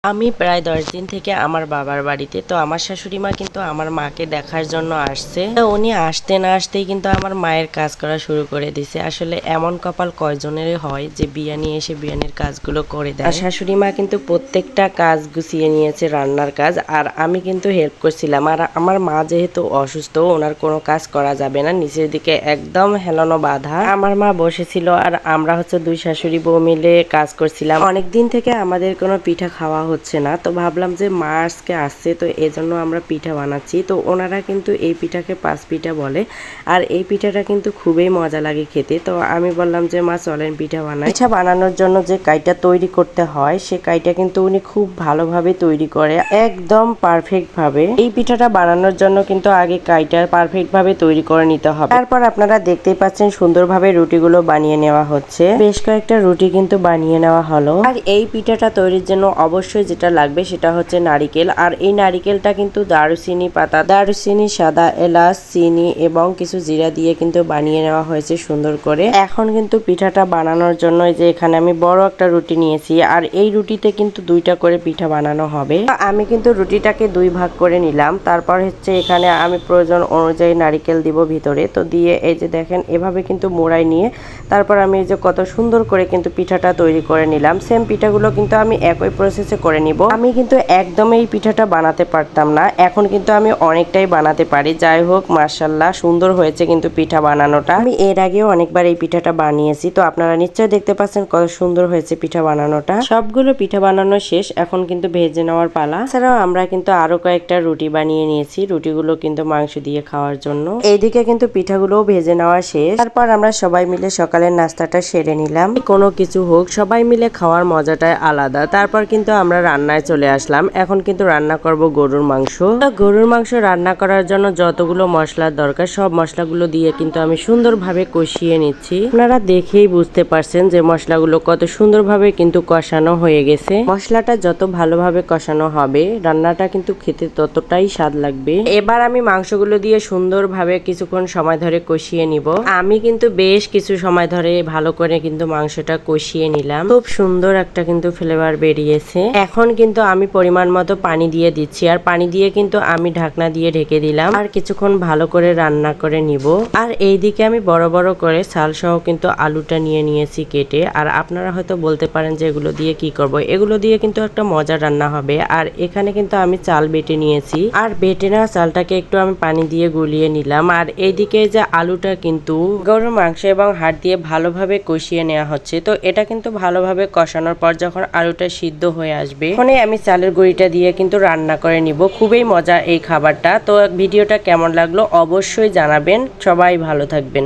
আমি প্রায় 10 দিন থেকে আমার বাবার বাড়িতে। তো আমার শাশুড়ি মা কিন্তু আমার মাকে দেখার জন্য আসছে। তো উনি আসতে না আসতেই কিন্তু আমার মায়ের কাজ করা শুরু করে দিছে। আসলে এমন কপাল কয়জনের হয় যে বিয়ানি এসে বিয়ানির কাজগুলো করে দেয়। আর শাশুড়ি মা কিন্তু প্রত্যেকটা কাজ গুছিয়ে নিয়েছে, রান্নার কাজ, আর আমি কিন্তু হেল্প করছিলাম। আর আমার মা যেহেতু অসুস্থ, ওনার কোনো কাজ করা যাবে না, নিচের দিকে একদম হেলানো বাঁধা। আমার মা বসেছিল আর আমরা হচ্ছে দুই শাশুড়ি বউ মিলে কাজ করছিলাম। অনেক দিন থেকে আমাদের কোনো পিঠা খাওয়া হচ্ছে না, তো ভাবলাম যে মা আজকে আসছে, তো এজন্য আমরা পিঠা বানাচ্ছি। তো ওনারা কিন্তু এই পিঠাকে পাঁচ পিঠা বলে, আর এই পিঠাটা কিন্তু খুবই মজা লাগে খেতে। তো আমি বললাম যে মা চলেন পিঠা বানাই। পিঠা বানানোর জন্য যে কাইটা তৈরি করতে হয়, সে কাইটা কিন্তু উনি খুব ভালোভাবে তৈরি করে, একদম পারফেক্ট ভাবে। এই পিঠাটা বানানোর জন্য কিন্তু আগে কাইটা পারফেক্ট ভাবে তৈরি করে নিতে হবে। তারপর আপনারা দেখতেই পাচ্ছেন সুন্দরভাবে রুটিগুলো বানিয়ে নেওয়া হচ্ছে। বেশ কয়েকটা রুটি কিন্তু বানিয়ে নেওয়া হলো। আর এই পিঠাটা তৈরির জন্য অবশ্যই যেটা লাগবে সেটা হচ্ছে নারিকেল। আর এই নারিকেলটা কিন্তু দারুচিনি পাতা, দারুচিনি, সাদা এলাচ, চিনি এবং কিছু জিরা দিয়ে কিন্তু বানিয়ে নেওয়া হয়েছে সুন্দর করে। এখন কিন্তু পিঠাটা বানানোর জন্য যে এখানে আমি বড় একটা রুটি নিয়েছি, আর এই রুটিতে কিন্তু দুইটা করে পিঠা বানানো হবে। আমি কিন্তু রুটিটাকে দুই ভাগ করে নিলাম। তারপর হচ্ছে এখানে আমি প্রয়োজন অনুযায়ী নারিকেল দিব ভিতরে। তো দিয়ে এই যে দেখেন এভাবে কিন্তু মোড়াই নিয়ে তারপর আমি এই যে কত সুন্দর করে কিন্তু পিঠাটা তৈরি করে নিলাম। সেম পিঠাগুলো কিন্তু আমি একই প্রসেসে করে নিব। আমি কিন্তু একদম এই পিঠাটা বানাতে পারতাম না, এখন কিন্তু আমি অনেকটাই বানাতে পারি। যাই হোক, মাশাআল্লাহ সুন্দর হয়েছে কিন্তু পিঠা বানানোটা। আমি এর আগেও অনেকবার এই পিঠাটা বানিয়েছি, তো আপনারা নিশ্চয়ই দেখতে পাচ্ছেন কত সুন্দর হয়েছে পিঠা বানানোটা। সবগুলো পিঠা বানানো শেষ, এখন কিন্তু ভেজে নেওয়ার পালা। এছাড়াও আমরা কিন্তু আরো কয়েকটা রুটি বানিয়ে নিয়েছি, রুটিগুলো কিন্তু মাংস দিয়ে খাওয়ার জন্য। এইদিকে কিন্তু পিঠাগুলোও ভেজে নেওয়া শেষ। তারপর আমরা সবাই মিলে সকালের নাস্তাটা সেরে নিলাম। কোনো কিছু হোক, সবাই মিলে খাওয়ার মজাটাই আলাদা। তারপর কিন্তু আমরা রান্নায় চলে আসলাম। এখন কিন্তু রান্না করব গরুর মাংস। গরুর মাংস রান্না করার জন্য যতগুলো মশলার দরকার সব মশলাগুলো দিয়ে কিন্তু আমি সুন্দরভাবে কষিয়ে নিচ্ছি। আপনারা দেখেই বুঝতে পারছেন যে মশলাগুলো কত সুন্দরভাবে কিন্তু কষানো হয়ে গেছে। মশলাটা যত ভালোভাবে কষানো হবে, রান্নাটা কিন্তু খেতে ততটাই স্বাদ লাগবে। এবার আমি মাংসগুলো দিয়ে সুন্দরভাবে কিছুক্ষণ সময় ধরে কষিয়ে নিব। আমি কিন্তু বেশ কিছু সময় ধরে ভালো করে কিন্তু মাংসটা কষিয়ে নিলাম। খুব সুন্দর একটা কিন্তু ফ্লেভার বেরিয়েছে। এখন কিন্তু আমি পরিমাণ মতো পানি দিয়ে দিচ্ছি, আর পানি দিয়ে কিন্তু আমি ঢাকনা দিয়ে ঢেকে দিলাম আর কিছুক্ষণ ভালো করে রান্না করে নিব। আর এইদিকে আমি বড় বড় করে ছাল সহ কিন্তু আলুটা নিয়ে নিয়েছি কেটে। আর আপনারা হয়তো বলতে পারেন যে এগুলো দিয়ে কি করব, এগুলো দিয়ে কিন্তু একটা মজার রান্না হবে। আর এখানে কিন্তু আমি চাল বেটে নিয়েছি, আর বেটে নেওয়া চালটাকে একটু আমি পানি দিয়ে গুলিয়ে নিলাম। আর এইদিকে যে আলুটা কিন্তু গরুর মাংস এবং হাড় দিয়ে ভালোভাবে কষিয়ে নেওয়া হচ্ছে। তো এটা কিন্তু ভালোভাবে কষানোর পর যখন আলুটা সিদ্ধ হয়ে আসবে, ওখানে আমি চালের গুঁড়িটা দিয়ে কিন্তু রান্না করে নিব। খুবই মজা এই খাবারটা। তো ভিডিওটা কেমন লাগলো অবশ্যই জানাবেন। সবাই ভালো থাকবেন।